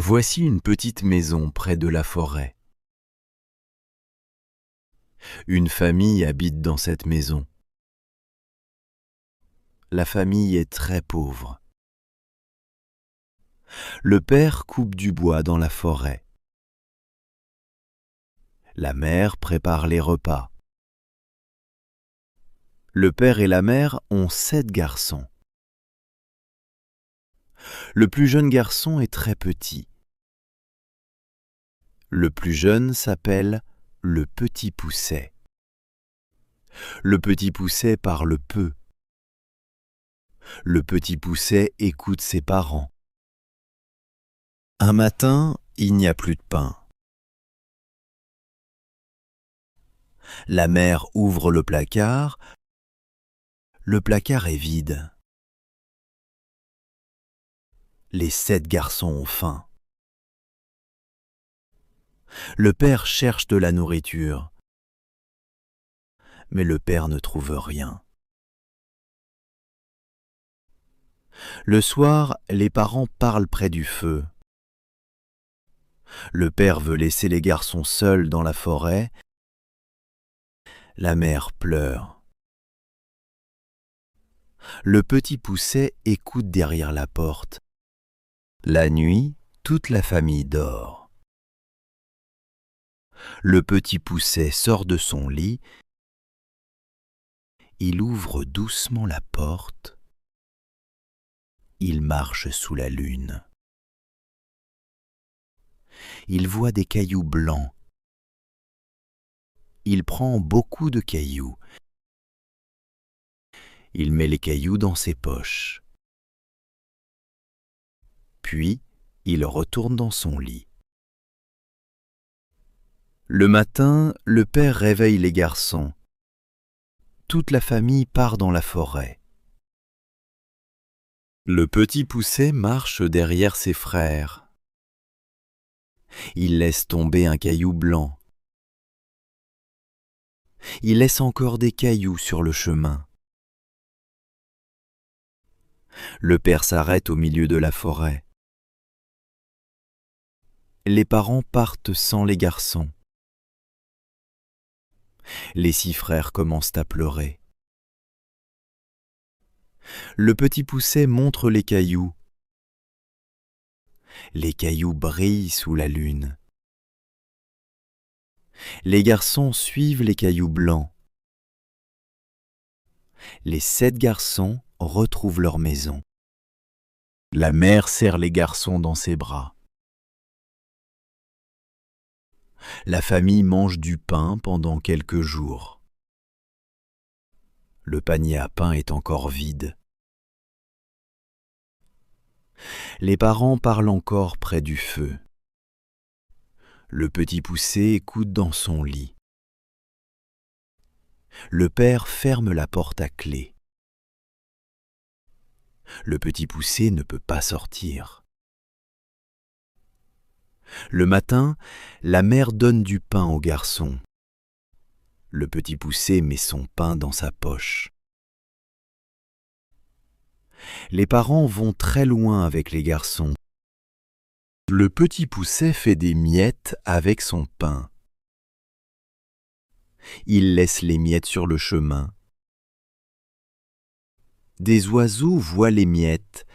Voici une petite maison près de la forêt. Une famille habite dans cette maison. La famille est très pauvre. Le père coupe du bois dans la forêt. La mère prépare les repas. Le père et la mère ont 7 garçons. Le plus jeune garçon est très petit. Le plus jeune s'appelle le petit Pousset. Le petit Pousset parle peu. Le petit Pousset écoute ses parents. Un matin, il n'y a plus de pain. La mère ouvre le placard. Le placard est vide. Les 7 garçons ont faim. Le père cherche de la nourriture, mais le père ne trouve rien. Le soir, les parents parlent près du feu. Le père veut laisser les garçons seuls dans la forêt. La mère pleure. Le petit Pousset écoute derrière la porte. La nuit, toute la famille dort. Le petit Pousset sort de son lit. Il ouvre doucement la porte. Il marche sous la lune. Il voit des cailloux blancs. Il prend beaucoup de cailloux. Il met les cailloux dans ses poches. Puis, il retourne dans son lit. Le matin, le père réveille les garçons. Toute la famille part dans la forêt. Le petit Pousset marche derrière ses frères. Il laisse tomber un caillou blanc. Il laisse encore des cailloux sur le chemin. Le père s'arrête au milieu de la forêt. Les parents partent sans les garçons. Les 6 frères commencent à pleurer. Le petit Pousset montre les cailloux. Les cailloux brillent sous la lune. Les garçons suivent les cailloux blancs. Les 7 garçons retrouvent leur maison. La mère serre les garçons dans ses bras. La famille mange du pain pendant quelques jours. Le panier à pain est encore vide. Les parents parlent encore près du feu. Le petit Pousset écoute dans son lit. Le père ferme la porte à clé. Le petit Pousset ne peut pas sortir. Le matin, la mère donne du pain aux garçons. Le petit Pousset met son pain dans sa poche. Les parents vont très loin avec les garçons. Le petit Pousset fait des miettes avec son pain. Il laisse les miettes sur le chemin. Des oiseaux voient les miettes.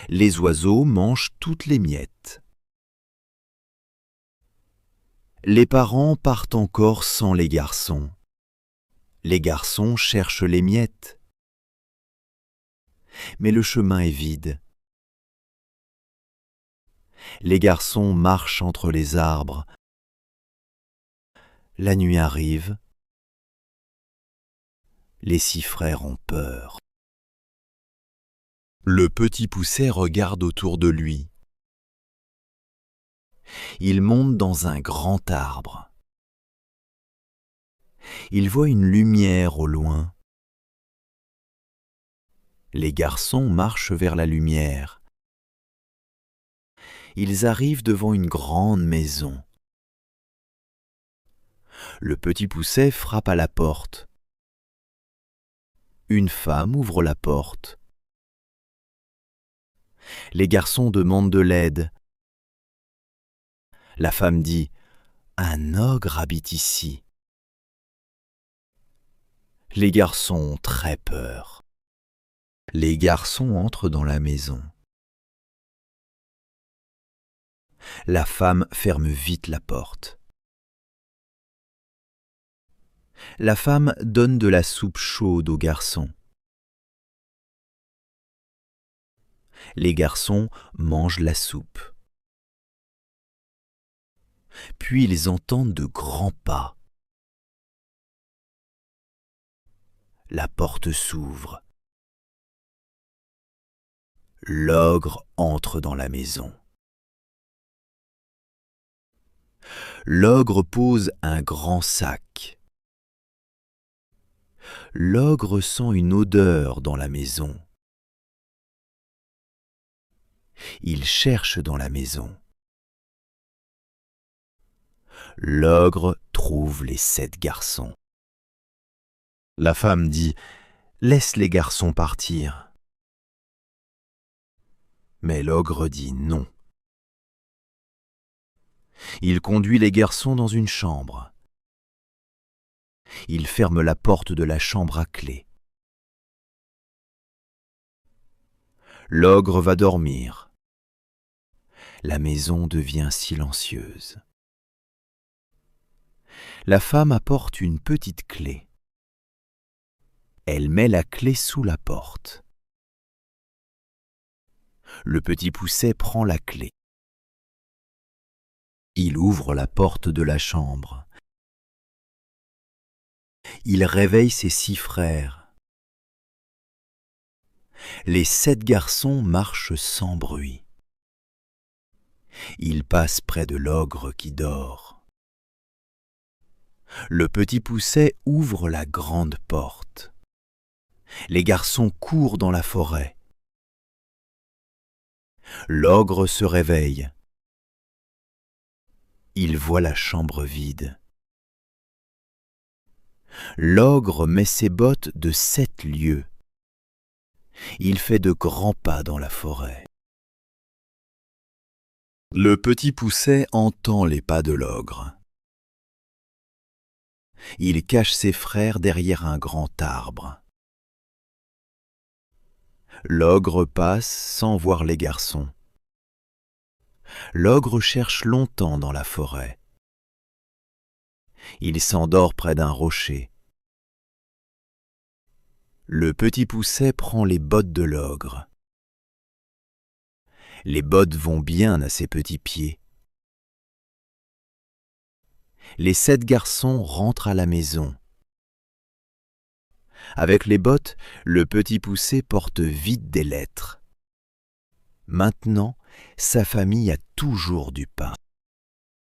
Les oiseaux mangent toutes les miettes. Les parents partent encore sans les garçons. Les garçons cherchent les miettes. Mais le chemin est vide. Les garçons marchent entre les arbres. La nuit arrive. Les 6 frères ont peur. Le petit Pousset regarde autour de lui. Il monte dans un grand arbre. Il voit une lumière au loin. Les garçons marchent vers la lumière. Ils arrivent devant une grande maison. Le petit Pousset frappe à la porte. Une femme ouvre la porte. Les garçons demandent de l'aide. La femme dit « Un ogre habite ici ». Les garçons ont très peur. Les garçons entrent dans la maison. La femme ferme vite la porte. La femme donne de la soupe chaude aux garçons. Les garçons mangent la soupe. Puis ils entendent de grands pas. La porte s'ouvre. L'ogre entre dans la maison. L'ogre pose un grand sac. L'ogre sent une odeur dans la maison. Il cherche dans la maison. L'ogre trouve les 7 garçons. La femme dit « Laisse les garçons partir ». Mais l'ogre dit non. Il conduit les garçons dans une chambre. Il ferme la porte de la chambre à clé. L'ogre va dormir. La maison devient silencieuse. La femme apporte une petite clé. Elle met la clé sous la porte. Le petit Pousset prend la clé. Il ouvre la porte de la chambre. Il réveille ses 6 frères. Les 7 garçons marchent sans bruit. Ils passent près de l'ogre qui dort. Le petit Pousset ouvre la grande porte. Les garçons courent dans la forêt. L'ogre se réveille. Il voit la chambre vide. L'ogre met ses bottes de 7 lieues. Il fait de grands pas dans la forêt. Le petit Pousset entend les pas de l'ogre. Il cache ses frères derrière un grand arbre. L'ogre passe sans voir les garçons. L'ogre cherche longtemps dans la forêt. Il s'endort près d'un rocher. Le petit Pousset prend les bottes de l'ogre. Les bottes vont bien à ses petits pieds. Les 7 garçons rentrent à la maison. Avec les bottes, le petit Pousset porte vite des lettres. Maintenant, sa famille a toujours du pain.